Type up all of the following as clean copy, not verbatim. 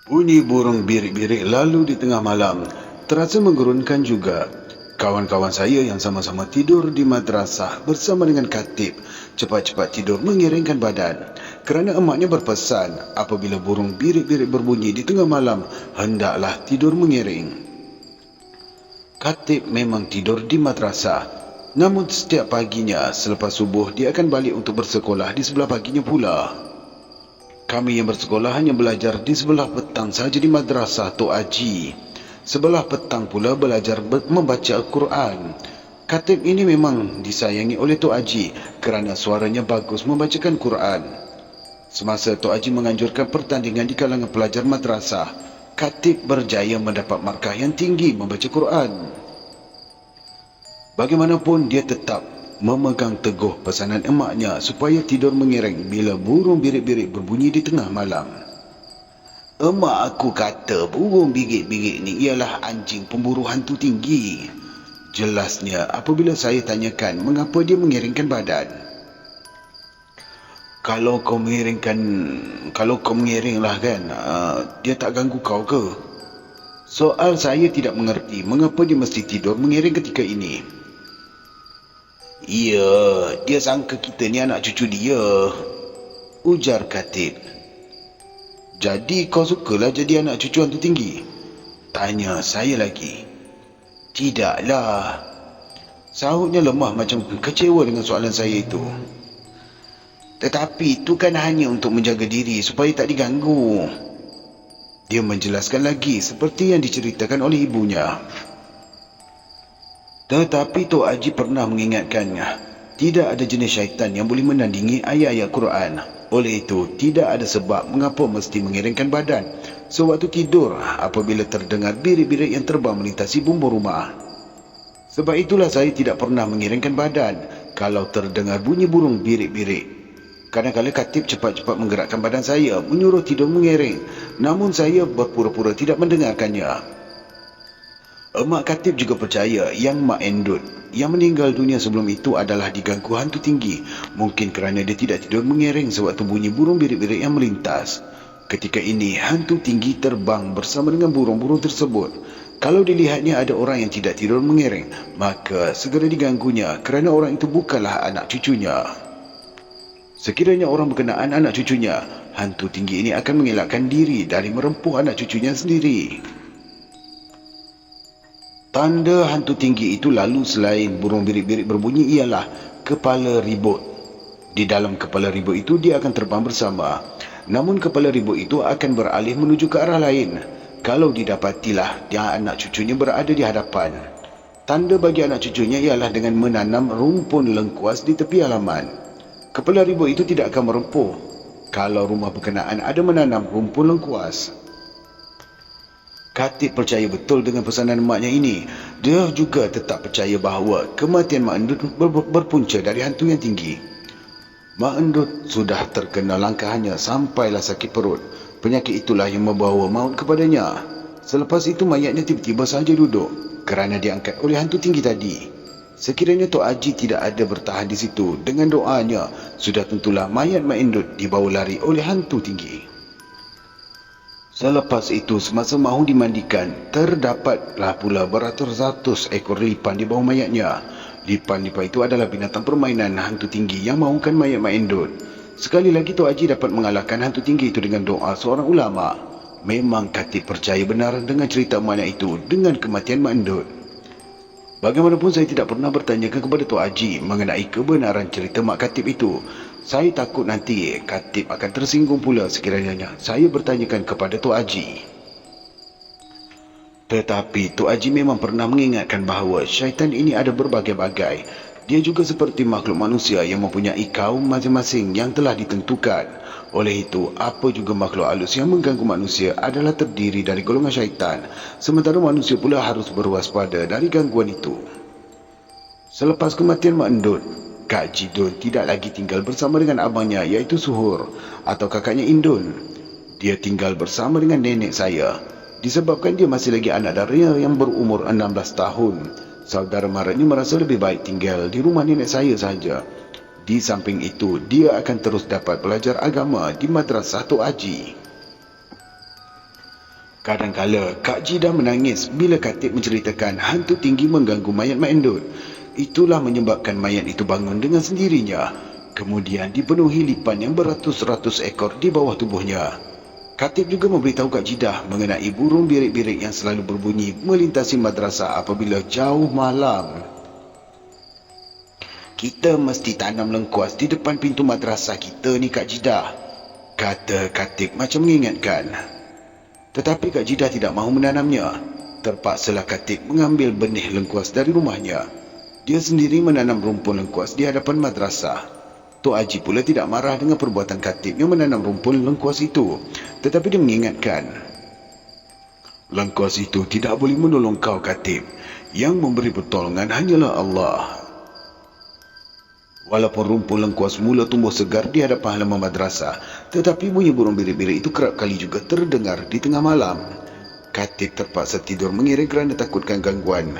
Bunyi burung birik-birik lalu di tengah malam terasa menggurunkan juga. Kawan-kawan saya yang sama-sama tidur di madrasah bersama dengan Khatib cepat-cepat tidur mengiringkan badan. Kerana emaknya berpesan apabila burung birik-birik berbunyi di tengah malam, hendaklah tidur mengiring. Khatib memang tidur di madrasah. Namun setiap paginya selepas subuh dia akan balik untuk bersekolah di sebelah paginya pula. Kami yang bersekolah hanya belajar di sebelah petang saja di madrasah Tok Haji. Sebelah petang pula belajar membaca Al-Quran. Khatib ini memang disayangi oleh Tok Haji kerana suaranya bagus membacakan Quran. Semasa Tok Haji menganjurkan pertandingan di kalangan pelajar madrasah, Khatib berjaya mendapat markah yang tinggi membaca Quran. Bagaimanapun dia tetap memegang teguh pesanan emaknya supaya tidur mengiring bila burung birik-birik berbunyi di tengah malam. Emak aku kata burung birik-birik ni ialah anjing pemburu hantu tinggi. Jelasnya apabila saya tanyakan mengapa dia mengiringkan badan. Kalau kau mengiringlah kan, dia tak ganggu kau ke? Soal saya tidak mengerti mengapa dia mesti tidur mengiring ketika ini. Ya, dia sangka kita ni anak cucu dia, ujar Khatib. Jadi kau sukalah jadi anak cucu hantu tinggi? Tanya saya lagi. Tidaklah. Sahutnya lemah macam kecewa dengan soalan saya itu. Tetapi itu kan hanya untuk menjaga diri supaya tak diganggu. Dia menjelaskan lagi seperti yang diceritakan oleh ibunya. Tetapi Tok Haji pernah mengingatkannya, tidak ada jenis syaitan yang boleh menandingi ayat-ayat Quran. Oleh itu, tidak ada sebab mengapa mesti mengiringkan badan sewaktu tidur apabila terdengar birik-birik yang terbang melintasi bumbung rumah. Sebab itulah saya tidak pernah mengiringkan badan kalau terdengar bunyi burung birik-birik. Kadang-kadang Khatib cepat-cepat menggerakkan badan saya, menyuruh tidur mengiring. Namun saya berpura-pura tidak mendengarkannya. Emak Khatib juga percaya yang Mak Endut yang meninggal dunia sebelum itu adalah diganggu hantu tinggi. Mungkin kerana dia tidak tidur mengiring sewaktu bunyi burung birik-birik yang melintas. Ketika ini hantu tinggi terbang bersama dengan burung-burung tersebut. Kalau dilihatnya ada orang yang tidak tidur mengiring, maka segera diganggunya kerana orang itu bukanlah anak cucunya. Sekiranya orang berkenaan anak cucunya, hantu tinggi ini akan mengelakkan diri dari merempuh anak cucunya sendiri. Tanda hantu tinggi itu lalu selain burung birik-birik berbunyi ialah kepala ribut. Di dalam kepala ribut itu dia akan terbang bersama. Namun kepala ribut itu akan beralih menuju ke arah lain kalau didapatilah dia anak cucunya berada di hadapan. Tanda bagi anak cucunya ialah dengan menanam rumpun lengkuas di tepi halaman. Kepala ribut itu tidak akan merempuh kalau rumah berkenaan ada menanam rumpun lengkuas. Khatib percaya betul dengan pesanan emaknya ini. Dia juga tetap percaya bahawa kematian Mak Endut berpunca dari hantu yang tinggi. Mak Endut sudah terkena langkahannya sampailah sakit perut. Penyakit itulah yang membawa maut kepadanya. Selepas itu mayatnya tiba-tiba sahaja duduk kerana diangkat oleh hantu tinggi tadi. Sekiranya Tok Haji tidak ada bertahan di situ dengan doanya, sudah tentulah mayat Mak Endut dibawa lari oleh hantu tinggi. Selepas itu, semasa mahu dimandikan, terdapatlah pula beratus-ratus ekor lipan di bawah mayatnya. Lipan-lipan itu adalah binatang permainan hantu tinggi yang mahukan mayat Mak Endut. Sekali lagi Tok Haji dapat mengalahkan hantu tinggi itu dengan doa seorang ulama. Memang Khatib percaya benar dengan cerita emaknya itu dengan kematian Mak Endut. Bagaimanapun saya tidak pernah bertanyakan kepada Tok Haji mengenai kebenaran cerita Mak Khatib itu. Saya takut nanti Khatib akan tersinggung pula sekiranya saya bertanyakan kepada Tok Haji. Tetapi Tok Haji memang pernah mengingatkan bahawa syaitan ini ada berbagai-bagai. Dia juga seperti makhluk manusia yang mempunyai kaum masing-masing yang telah ditentukan. Oleh itu, apa juga makhluk halus yang mengganggu manusia adalah terdiri dari golongan syaitan. Sementara manusia pula harus berwaspada dari gangguan itu. Selepas kematian Mak Endut, Kak Jidun tidak lagi tinggal bersama dengan abangnya iaitu Suhur atau kakaknya Indun. Dia tinggal bersama dengan nenek saya. Disebabkan dia masih lagi anak dara yang berumur 16 tahun, saudara mara ini merasa lebih baik tinggal di rumah nenek saya sahaja. Di samping itu, dia akan terus dapat belajar agama di Madrasah Tok Haji. Kadang-kala Kak Jidah menangis bila Katib menceritakan hantu tinggi mengganggu mayat Mak Endut. Itulah menyebabkan mayat itu bangun dengan sendirinya. Kemudian dipenuhi lipan yang beratus-ratus ekor di bawah tubuhnya. Katib juga memberitahu Kak Jidah mengenai burung birik-birik yang selalu berbunyi melintasi madrasah apabila jauh malam. Kita mesti tanam lengkuas di depan pintu madrasah kita ni Kak Jidah, kata Katib macam mengingatkan. Tetapi Kak Jidah tidak mahu menanamnya. Terpaksalah Katib mengambil benih lengkuas dari rumahnya. Dia sendiri menanam rumpun lengkuas di hadapan madrasah. Tok Haji pula tidak marah dengan perbuatan Katib yang menanam rumpun lengkuas itu. Tetapi dia mengingatkan, lengkuas itu tidak boleh menolong kau Katib. Yang memberi pertolongan hanyalah Allah. Walaupun rumpun lengkuas mula tumbuh segar di hadapan halaman madrasah, tetapi bunyi burung birik-birik itu kerap kali juga terdengar di tengah malam. Katib terpaksa tidur mengiring kerana takutkan gangguan.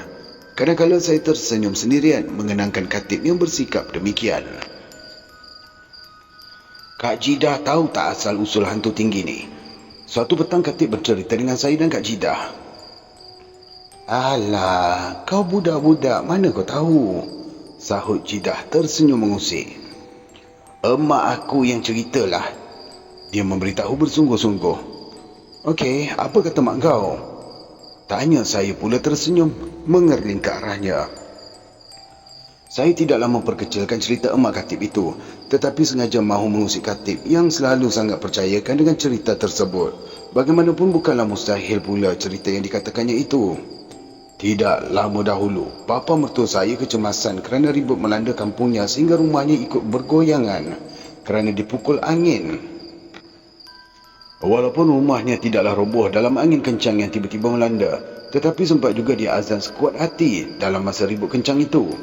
Kadang-kala saya tersenyum sendirian mengenangkan Katib yang bersikap demikian. Kak Jidah tahu tak asal-usul hantu tinggi ni? Suatu petang Katib bercerita dengan saya dan Kak Jidah. Alah, kau budak-budak mana kau tahu? Sahut Jidah tersenyum mengusik. Emak aku yang ceritalah. Dia memberitahu bersungguh-sungguh. Okey, apa kata mak kau? Tanya saya pula tersenyum mengerling ke arahnya. Saya tidaklah memperkecilkan cerita emak Katib itu, tetapi sengaja mahu mengusik Katib yang selalu sangat percayakan dengan cerita tersebut. Bagaimanapun bukanlah mustahil pula cerita yang dikatakannya itu. Tidak lama dahulu, bapa mertua saya kecemasan kerana ribut melanda kampungnya sehingga rumahnya ikut bergoyangan kerana dipukul angin. Walaupun rumahnya tidaklah roboh dalam angin kencang yang tiba-tiba melanda, tetapi sempat juga dia azan sekuat hati dalam masa ribut kencang itu.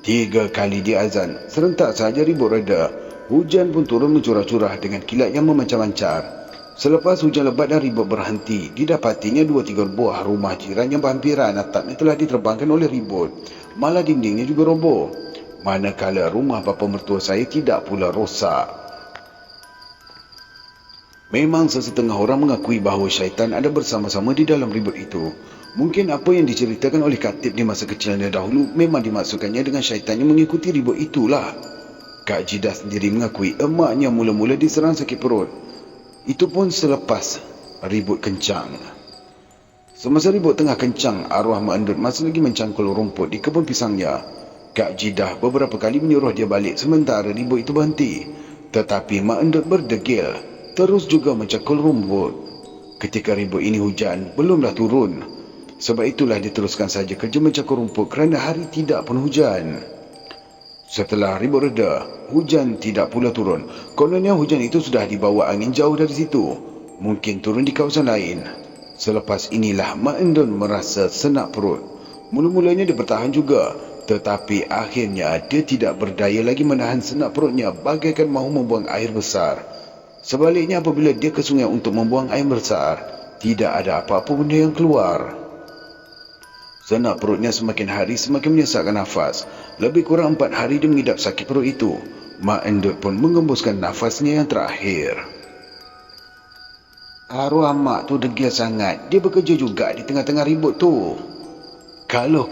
3 kali dia azan, serentak sahaja ribut reda. Hujan pun turun mencurah-curah dengan kilat yang memancar-mancar. Selepas hujan lebat dan ribut berhenti, didapatinya 2-3 buah rumah jiran yang berhampiran atapnya telah diterbangkan oleh ribut. Malah dindingnya juga roboh. Manakala rumah bapa mertua saya tidak pula rosak. Memang sesetengah orang mengakui bahawa syaitan ada bersama-sama di dalam ribut itu. Mungkin apa yang diceritakan oleh Katib di masa kecilnya dahulu memang dimaksudkannya dengan syaitan yang mengikuti ribut itulah. Kak Jidah sendiri mengakui emaknya mula-mula diserang sakit perut. Itu pun selepas ribut kencang. Semasa ribut tengah kencang, arwah Mak Endut masih lagi mencangkul rumput di kebun pisangnya. Kak Jidah beberapa kali menyuruh dia balik sementara ribut itu berhenti. Tetapi Mak Endut berdegil, terus juga mencangkul rumput. Ketika ribut ini hujan, belumlah turun. Sebab itulah diteruskan saja kerja mencangkul rumput kerana hari tidak pun hujan. Setelah ribut reda, hujan tidak pula turun. Kononnya hujan itu sudah dibawa angin jauh dari situ. Mungkin turun di kawasan lain. Selepas inilah Mak Endut merasa senak perut. Mula-mulanya dia bertahan juga. Tetapi akhirnya dia tidak berdaya lagi menahan senak perutnya bagaikan mahu membuang air besar. Sebaliknya apabila dia ke sungai untuk membuang air besar, tidak ada apa-apa benda yang keluar. Senak perutnya semakin hari semakin menyesakkan nafas. Lebih kurang 4 hari dia mengidap sakit perut itu. Mak Endut pun mengembuskan nafasnya yang terakhir. Arwah mak tu degil sangat. Dia bekerja juga di tengah-tengah ribut tu. Keluh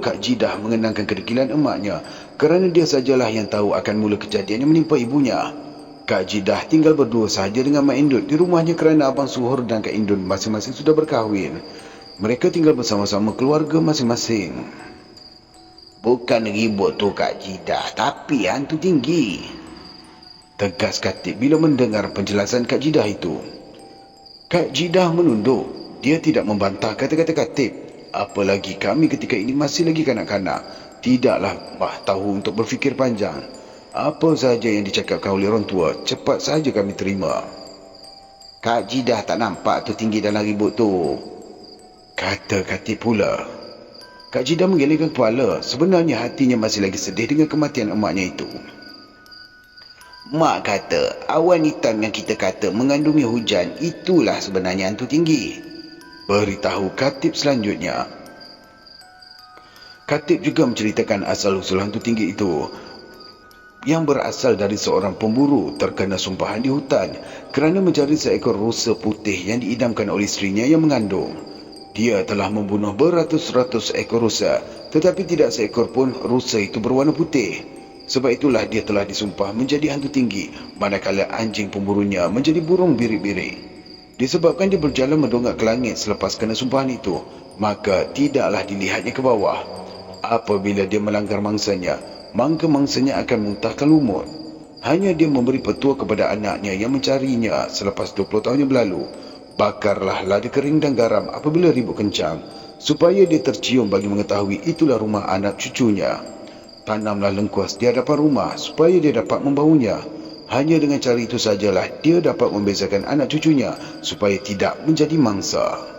Kak Jidah mengenangkan kedegilan emaknya kerana dia sajalah yang tahu akan mula kejadian yang menimpa ibunya. Kak Jidah tinggal berdua sahaja dengan Mak Endut di rumahnya kerana Abang Suhur dan Kak Indun masing-masing sudah berkahwin. Mereka tinggal bersama-sama keluarga masing-masing. Bukan ribut tu Kak Jidah, tapi hantu tinggi, tegas Katib bila mendengar penjelasan Kak Jidah itu. Kak Jidah menunduk. Dia tidak membantah kata-kata Katib. Apalagi kami ketika ini masih lagi kanak-kanak. Tidaklah tahu untuk berfikir panjang. Apa sahaja yang dicakapkan oleh orang tua, cepat saja kami terima. Kak Jidah tak nampak tu tinggi dalam ribut tu, kata Katib pula. Kak Jidah menggelengkan kepala. Sebenarnya hatinya masih lagi sedih dengan kematian emaknya itu. Mak kata, awan hitam yang kita kata mengandungi hujan, itulah sebenarnya hantu tinggi, beritahu Katib selanjutnya. Katib juga menceritakan asal-usul hantu tinggi itu. yang berasal dari seorang pemburu terkena sumpahan di hutan kerana mencari seekor rusa putih yang diidamkan oleh isterinya yang mengandung. Dia telah membunuh beratus-ratus ekor rusa, tetapi tidak seekor pun rusa itu berwarna putih. Sebab itulah dia telah disumpah menjadi hantu tinggi, manakala anjing pemburunya menjadi burung birik-birik. Disebabkan dia berjalan mendongak ke langit selepas kena sumpahan itu, maka tidaklah dilihatnya ke bawah. Apabila dia melanggar mangsanya, maka mangsanya akan muntahkan lumut. Hanya dia memberi petua kepada anaknya yang mencarinya selepas 20 tahun yang berlalu. Bakarlah lada kering dan garam apabila ribut kencang, supaya dia tercium bagi mengetahui itulah rumah anak cucunya. Tanamlah lengkuas di hadapan rumah supaya dia dapat membaunya. Hanya dengan cara itu sajalah dia dapat membezakan anak cucunya supaya tidak menjadi mangsa.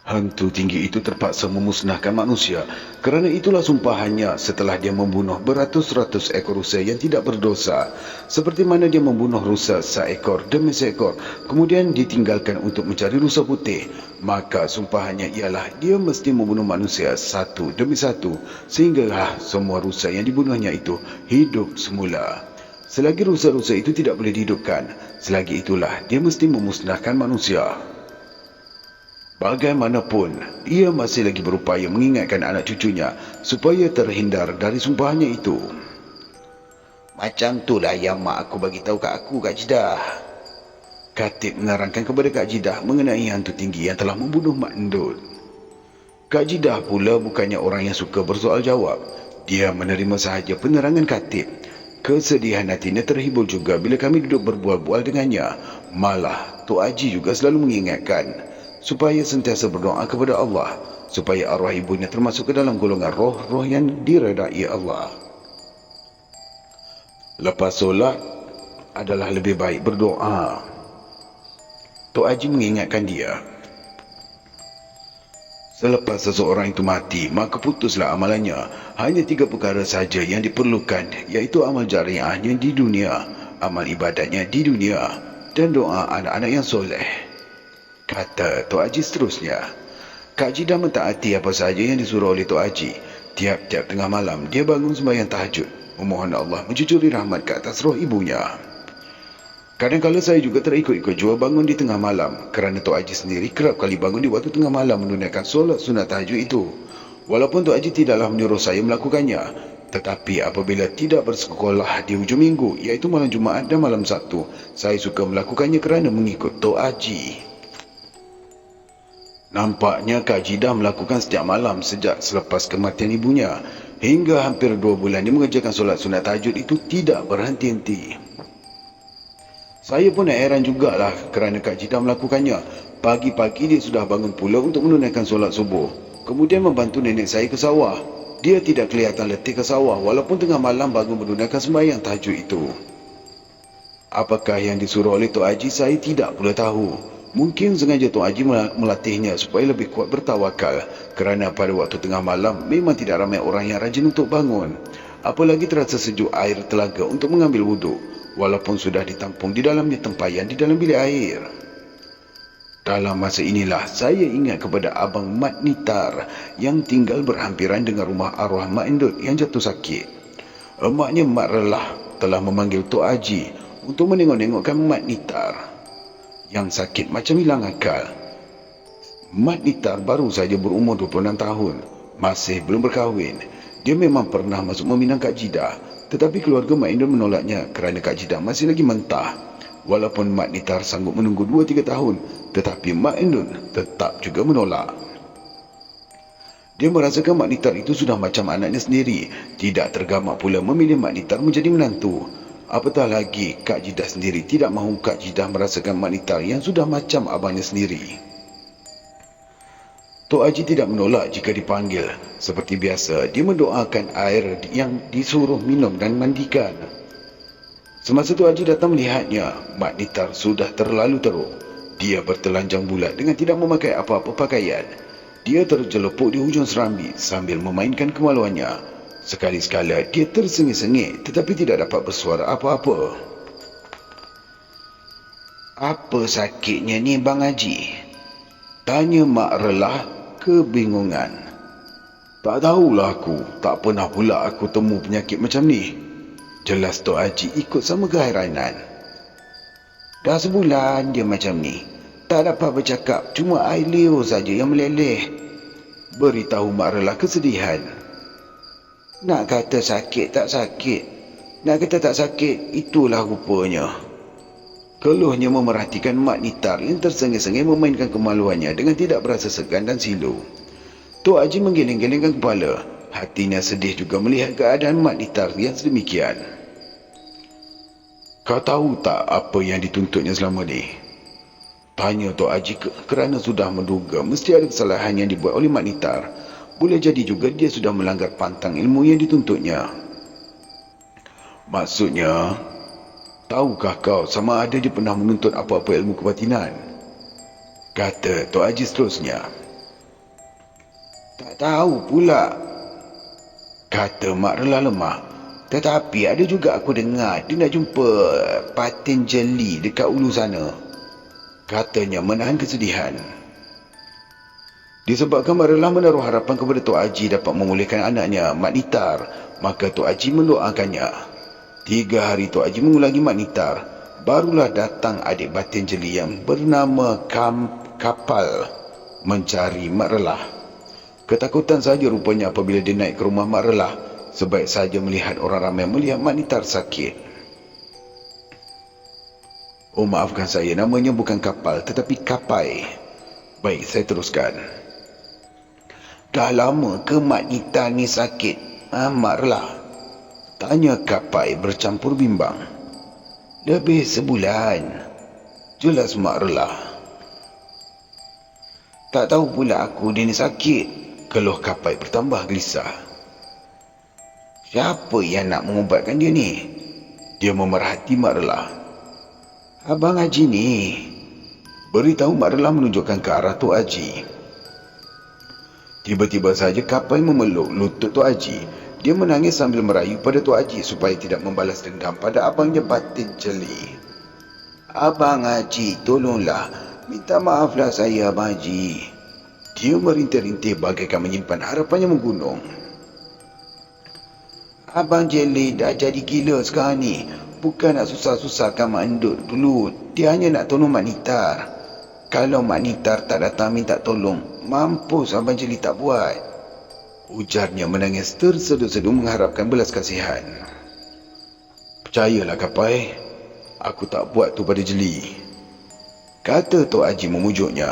Hantu tinggi itu terpaksa memusnahkan manusia. Kerana itulah sumpahannya setelah dia membunuh beratus-ratus ekor rusa yang tidak berdosa. Seperti mana dia membunuh rusa seekor demi seekor, kemudian ditinggalkan untuk mencari rusa putih. Maka sumpahannya ialah dia mesti membunuh manusia satu demi satu, sehinggalah semua rusa yang dibunuhnya itu hidup semula. Selagi rusa-rusa itu tidak boleh dihidupkan, selagi itulah dia mesti memusnahkan manusia. Bagaimanapun, ia masih lagi berupaya mengingatkan anak cucunya supaya terhindar dari sumpahannya itu. Macam itulah yang mak aku bagi tahu kat aku, Kak Jidah. Katib menerangkan kepada Kak Jidah mengenai hantu tinggi yang telah membunuh Mak Endut. Kak Jidah pula bukannya orang yang suka bersoal jawab. Dia menerima sahaja penerangan katib. Kesedihan hatinya terhibur juga bila kami duduk berbual-bual dengannya. Malah, Tok Haji juga selalu mengingatkan supaya sentiasa berdoa kepada Allah, supaya arwah ibunya termasuk ke dalam golongan roh-roh yang diredai Allah. Lepas solat adalah lebih baik berdoa. Tok Haji mengingatkan dia. Selepas seseorang itu mati, maka putuslah amalannya. Hanya 3 perkara sahaja yang diperlukan, iaitu amal jariahnya di dunia, amal ibadatnya di dunia, dan doa anak-anak yang soleh. Kata Tok Haji seterusnya. Kak Jidah mentaati apa sahaja yang disuruh oleh Tok Haji. Tiap-tiap tengah malam, dia bangun sembahyang tahajud, memohon Allah mencucuri rahmat ke atas roh ibunya. Kadang-kadang saya juga terikut-ikut jua bangun di tengah malam, kerana Tok Haji sendiri kerap kali bangun di waktu tengah malam menunaikan solat sunat tahajud itu. Walaupun Tok Haji tidaklah menyuruh saya melakukannya, tetapi apabila tidak bersekolah di hujung minggu, iaitu malam Jumaat dan malam Sabtu, saya suka melakukannya kerana mengikut Tok Haji. Nampaknya Kak Jidah melakukan setiap malam sejak selepas kematian ibunya. Hingga hampir 2 bulan dia mengerjakan solat sunat tahajud itu tidak berhenti-henti. Saya pun heran jugalah kerana Kak Jidah melakukannya. Pagi-pagi dia sudah bangun pula untuk menunaikan solat subuh. Kemudian membantu nenek saya ke sawah. Dia tidak kelihatan letih ke sawah walaupun tengah malam bangun menunaikan sembahyang tahajud itu. Apakah yang disuruh oleh Tok Haji saya tidak pula tahu. Mungkin sengaja Tok Haji melatihnya supaya lebih kuat bertawakal, kerana pada waktu tengah malam memang tidak ramai orang yang rajin untuk bangun. Apalagi terasa sejuk air telaga untuk mengambil wuduk, walaupun sudah ditampung di dalamnya tempayan di dalam bilik air. Dalam masa inilah saya ingat kepada Abang Mat Nitar yang tinggal berhampiran dengan rumah arwah Mak Endut yang jatuh sakit. Emaknya Mak Relah telah memanggil Tok Haji untuk menengok-nengokkan Mat Nitar yang sakit macam hilang akal. Mat Nitar baru saja berumur 26 tahun, masih belum berkahwin. Dia memang pernah masuk meminang Kak Jidah, tetapi keluarga Mak Endut menolaknya kerana Kak Jidah masih lagi mentah. Walaupun Mat Nitar sanggup menunggu 2-3 tahun, tetapi Mak Endut tetap juga menolak. Dia merasakan Mak Nitar itu sudah macam anaknya sendiri, tidak tergamak pula memilih Mak Nitar menjadi menantu. Apatah lagi Kak Jidah sendiri tidak mahu Kak Jidah merasakan Mak Nitar yang sudah macam abangnya sendiri. Tok Haji tidak menolak jika dipanggil. Seperti biasa, dia mendoakan air yang disuruh minum dan mandikan. Semasa Tok Haji datang melihatnya, Mak Nitar sudah terlalu teruk. Dia bertelanjang bulat dengan tidak memakai apa-apa pakaian. Dia terjelepuk di hujung serambi sambil memainkan kemaluannya. Sekali-sekala dia tersengih-sengih tetapi tidak dapat bersuara apa-apa. Apa sakitnya ni Bang Haji? Tanya Mak Relah kebingungan. Tak tahulah aku, tak pernah pula aku temu penyakit macam ni. Jelas Tok Haji ikut sama keheranan. Dah sebulan dia macam ni. Tak dapat bercakap, cuma air liur saja yang meleleh. Beritahu Mak Relah kesedihan. Nak kata sakit tak sakit. Nak kata tak sakit, itulah rupanya. Keluhnya memerhatikan Mak Nitar yang tersengih-sengih memainkan kemaluannya dengan tidak berasa segan dan silu. Tok Haji menggeleng-gelengkan kepala. Hatinya sedih juga melihat keadaan Mak Nitar yang sedemikian. Kau tahu tak apa yang dituntutnya selama ni? Tanya Tok Haji kerana sudah menduga mesti ada kesalahan yang dibuat oleh Mak Nitar. Boleh jadi juga dia sudah melanggar pantang ilmu yang dituntutnya. Maksudnya, tahukah kau sama ada dia pernah menuntut apa-apa ilmu kebatinan? Kata Tok Haji seterusnya. Tak tahu pula, kata Mak Relah lemah. tetapi ada juga aku dengar dia nak jumpa Patanjali dekat ulu sana. Katanya menahan kesedihan. Disebabkan Mak Relah menaruh harapan kepada Tok Haji dapat memulihkan anaknya, Mak Nitar, maka Tok Haji mendoakannya. 3 hari Tok Haji mengulangi Mak Nitar, barulah datang adik Patanjali yang bernama Kapal mencari Mak Relah. Ketakutan saja rupanya apabila dia naik ke rumah Mak Relah, sebaik saja melihat orang ramai melihat Mak Nitar sakit. Oh, maafkan saya, namanya bukan Kapal tetapi Kapai. Baik, saya teruskan. Dah lama ke Mak Nitar ni sakit, Mak Relah? Tanya Kapai bercampur bimbang. Lebih sebulan, jelas Mak Relah. Tak tahu pula aku dia ni sakit, keluh Kapai bertambah gelisah. Siapa yang nak mengubatkan dia ni? Dia memerhati Mak Relah. Abang Haji ni, beritahu Mak Relah menunjukkan ke arah Tok Haji. Tiba-tiba saja Kapai memeluk lutut Tok Haji. Dia menangis sambil merayu pada Tok Haji supaya tidak membalas dendam pada abangnya Patanjali. Abang Haji, tolonglah. Minta maaflah saya, Abang Haji. Dia merintih-rintih bagaikan menyimpan harapannya menggunung. Abang Jeli dah jadi gila sekarang ni. Bukan nak susah-susahkan Mak Endut dulu. Dia hanya nak tolong Mak Nitar. Kalau Mak Nitar tak datang minta tolong, mampus Abang Jeli tak buat. Ujarnya menangis terseduh-seduh mengharapkan belas kasihan. Percayalah Kapai, aku tak buat tu pada Jeli, kata Tok Haji memujuknya.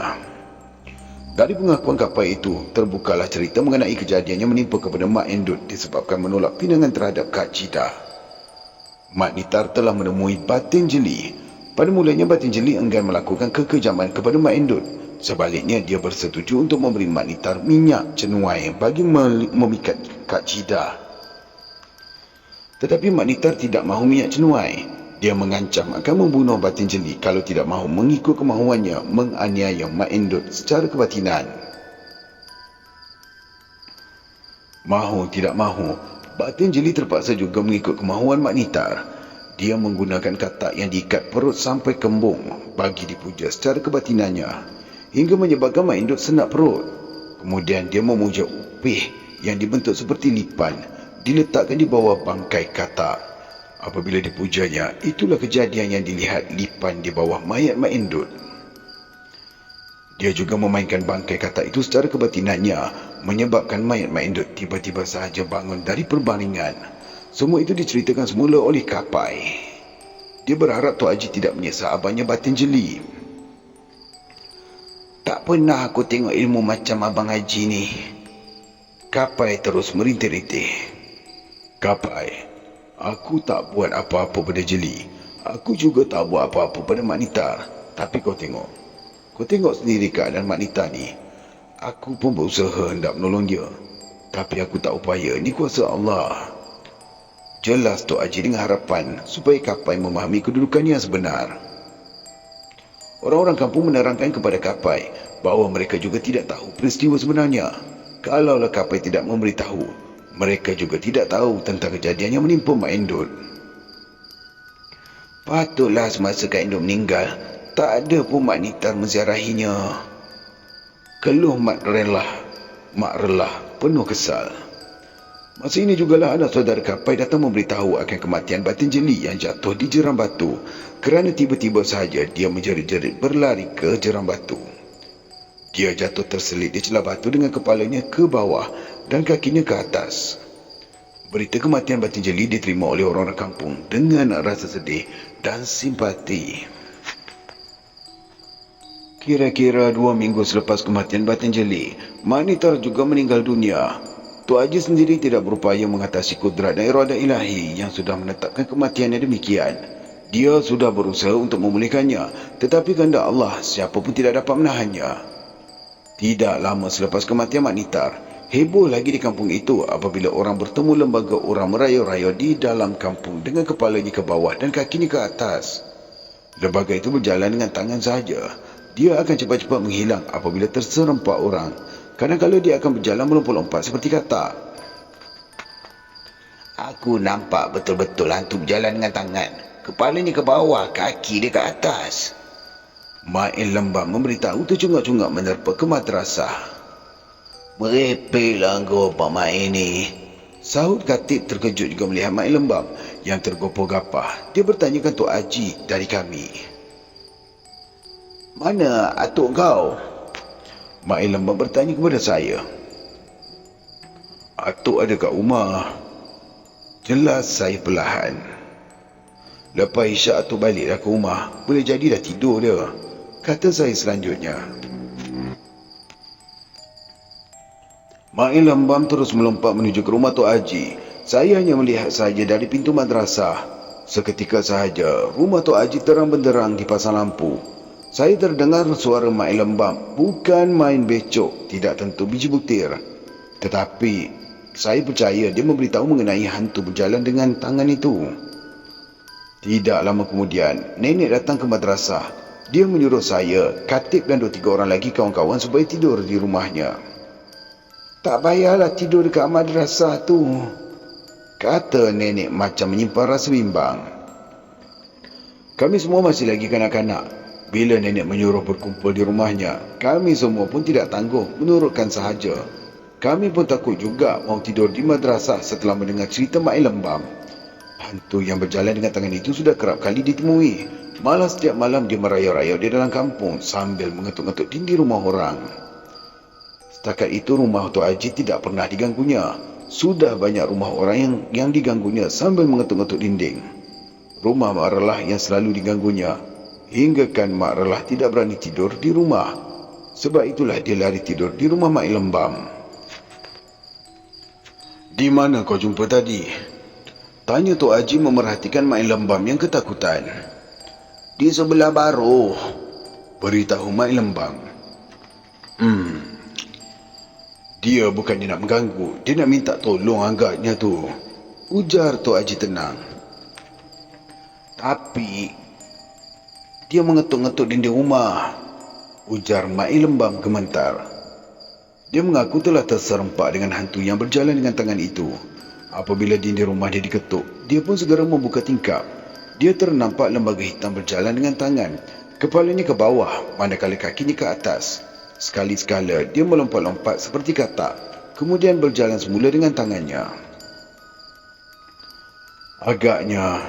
Dari pengakuan Kapai itu, terbukalah cerita mengenai kejadian yang menimpa kepada Mak Endut disebabkan menolak pinangan terhadap Kak Cida. Mak Nitar telah menemui Patanjali. Pada mulanya Patanjali enggan melakukan kekejaman kepada Mak Endut. Sebaliknya dia bersetuju untuk memberi Mak Nitar minyak cenuai bagi memikat Kak Cida. Tetapi Mak Nitar tidak mahu minyak cenuai. Dia mengancam akan membunuh Patanjali kalau tidak mahu mengikut kemahuannya menganiaya Mak Endut secara kebatinan. Mahu tidak mahu, Patanjali terpaksa juga mengikut kemahuan Mak Nitar. Dia menggunakan katak yang diikat perut sampai kembung bagi dipuja secara kebatinannya, hingga menyebabkan Mak Endut senak perut. Kemudian dia memuja upih yang dibentuk seperti lipan, diletakkan di bawah bangkai katak. Apabila dipujanya, itulah kejadian yang dilihat lipan di bawah mayat Mak Endut. Dia juga memainkan bangkai katak itu secara kebatinannya, menyebabkan mayat Mak Endut tiba-tiba sahaja bangun dari perbaringan. Semua itu diceritakan semula oleh Kapai. Dia berharap Tok Haji tidak menyesal abangnya Patanjali. Tak pernah aku tengok ilmu macam Abang Haji ni. Kapai terus merintih-rintih. Kapai, aku tak buat apa-apa pada Jeli. Aku juga tak buat apa-apa pada Mak Nitar. Tapi kau tengok. Kau tengok sendiri keadaan Mak Nitar ni. Aku pun berusaha hendak menolong dia. Tapi aku tak upaya. Ni kuasa Allah. Jelas Tok Haji dengan harapan supaya Kapai memahami kedudukannya yang sebenar. Orang-orang kampung menerangkan kepada Kapai bahawa mereka juga tidak tahu peristiwa sebenarnya. Kalaulah Kapai tidak memberitahu, mereka juga tidak tahu tentang kejadian yang menimpa Mak Endut. Patutlah semasa Kak Endut meninggal, tak ada pun Mak Nitar menziarahinya. Keluh Mak Relah penuh kesal. Masa ini jugalah anak saudara Kapai datang memberitahu akan kematian batin jeli yang jatuh di jeram batu kerana tiba-tiba sahaja dia menjerit-jerit berlari ke jeram batu. Dia jatuh terselit di celah batu dengan kepalanya ke bawah dan kakinya ke atas. Berita kematian batin jeli diterima oleh orang-orang kampung dengan rasa sedih dan simpati. Kira-kira 2 minggu selepas kematian batin jeli, Mak Nitar juga meninggal dunia. Tok Haji sendiri tidak berupaya mengatasi kudrat dan irada ilahi yang sudah menetapkan kematiannya demikian. Dia sudah berusaha untuk memulihkannya, tetapi kehendak Allah, siapa pun tidak dapat menahannya. Tidak lama selepas kematian Mak Nitar, heboh lagi di kampung itu apabila orang bertemu lembaga orang meraya-raya di dalam kampung dengan kepalanya ke bawah dan kakinya ke atas. Lembaga itu berjalan dengan tangan sahaja. Dia akan cepat-cepat menghilang apabila terserempak orang. Kadang-kadang dia akan berjalan melompat-lompat seperti katak. Aku nampak betul-betul hantu berjalan dengan tangan. Kepalanya ke bawah, kaki dia ke atas. Mail Lembam memberitahu tercungak-cungak menerpa ke madrasah. Merepeklah kau Pak Mail ni. Sahut Khatib terkejut juga melihat Mail Lembam yang tergopoh gapah. Dia bertanyakan Tok Haji dari kami. Mana atuk kau? Mail Lembam bertanya kepada saya. Atuk ada kat rumah. Jelas saya perlahan. Lepas isyak atuk baliklah ke rumah. Boleh jadi dah tidur dia, kata saya selanjutnya. Mail Lembam terus melompat menuju ke rumah Tok Haji. Saya hanya melihat sahaja dari pintu madrasah. Seketika sahaja, rumah Tok Haji terang benderang dipasang lampu. Saya terdengar suara Mail Lembam, bukan main becok, tidak tentu biji butir. Tetapi, saya percaya dia memberitahu mengenai hantu berjalan dengan tangan itu. Tidak lama kemudian, nenek datang ke madrasah. Dia menyuruh saya, Khatib dan 2-3 orang lagi kawan-kawan supaya tidur di rumahnya. Tak payahlah tidur dekat madrasah tu, kata nenek macam menyimpan rasa bimbang. Kami semua masih lagi kanak-kanak. Bila nenek menyuruh berkumpul di rumahnya, kami semua pun tidak tangguh menurutkan sahaja. Kami pun takut juga mau tidur di madrasah setelah mendengar cerita Mail Lembam. Hantu yang berjalan dengan tangan itu sudah kerap kali ditemui. Malah setiap malam dia meraya-raya di dalam kampung sambil mengetuk-ngetuk dinding rumah orang. Setakat itu rumah Tok Haji tidak pernah diganggunya. Sudah banyak rumah orang yang diganggunya sambil mengetuk-ngetuk dinding. Rumah Mak Relah yang selalu diganggunya. Hinggakan Mak Relah tidak berani tidur di rumah. Sebab itulah dia lari tidur di rumah Mail Lembam. Di mana kau jumpa tadi? Tanya Tok Haji memerhatikan Mail Lembam yang ketakutan. Di sebelah baru, beritahu Mail Lembam. Dia bukannya nak mengganggu, dia nak minta tolong agaknya tu, ujar Tok Haji tenang. Tapi dia mengetuk-ngetuk dinding rumah, ujar Mail Lembam gemetar. Dia mengaku telah terserempak dengan hantu yang berjalan dengan tangan itu. Apabila dinding rumah dia diketuk, dia pun segera membuka tingkap. Dia ternampak lembaga hitam berjalan dengan tangan, kepalanya ke bawah, manakala kakinya ke atas. Sekali-sekala dia melompat-lompat seperti katak, kemudian berjalan semula dengan tangannya. Agaknya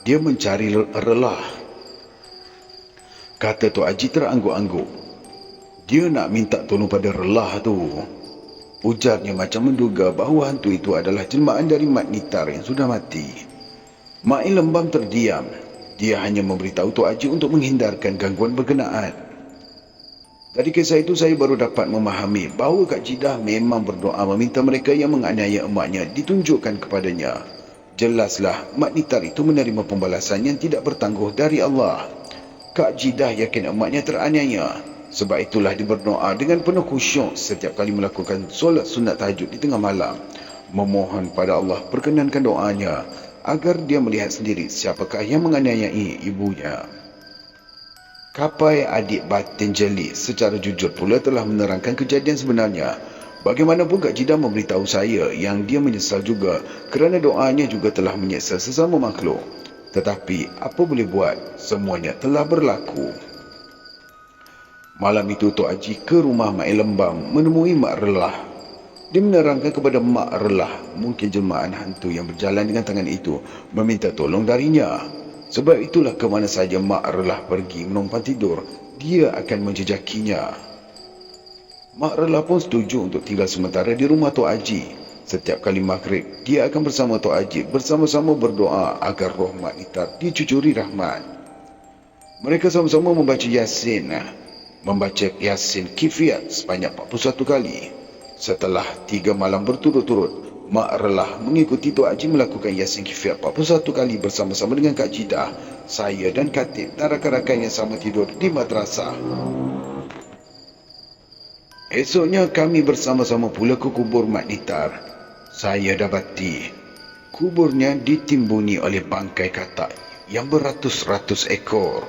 dia mencari Relah, kata Tok Haji terangguk-angguk. Dia nak minta tolong pada Relah tu, ujarnya macam menduga bahawa hantu itu adalah jelmaan dari Mak Nitar yang sudah mati. Mail Lembam terdiam. Dia hanya memberitahu Tok Haji untuk menghindarkan gangguan berkenaan. Dari kisah itu saya baru dapat memahami bahawa Kak Jidah memang berdoa meminta mereka yang menganiaya emaknya ditunjukkan kepadanya. Jelaslah Mak Nitar itu menerima pembalasan yang tidak bertangguh dari Allah. Kak Jidah yakin emaknya teraniaya. Sebab itulah dia berdoa dengan penuh khusyuk setiap kali melakukan solat sunat tahajud di tengah malam. Memohon pada Allah perkenankan doanya agar dia melihat sendiri siapakah yang menganiayai ibunya. Kapai adik batin jeli secara jujur pula telah menerangkan kejadian sebenarnya. Bagaimanapun Kak Jidah memberitahu saya yang dia menyesal juga kerana doanya juga telah menyeksa sesama makhluk. Tetapi apa boleh buat, semuanya telah berlaku. Malam itu Tok Haji ke rumah Mail Lembam menemui Mak Relah. Dia menerangkan kepada Mak Relah mungkin jelmaan hantu yang berjalan dengan tangan itu meminta tolong darinya. Sebab itulah ke mana saja Mak Relah pergi menumpang tidur, dia akan menjejakinya. Mak Relah pun setuju untuk tinggal sementara di rumah Tok Haji. Setiap kali maghrib, dia akan bersama Tok Haji bersama-sama berdoa agar roh Mak Nitar dicucuri rahmat. Mereka sama-sama membaca Yasin Kifiat sebanyak 41 kali. Setelah 3 malam berturut-turut, Mak Relah mengikuti Tok Haji melakukan Yasin Kifiat 41 kali bersama-sama dengan Kak Jidah, saya dan Katib dan rakan-rakan yang sama tidur di madrasah. Esoknya kami bersama-sama pula ke kubur Mak Nitar. Saya dapati kuburnya ditimbuni oleh bangkai katak yang beratus-ratus ekor.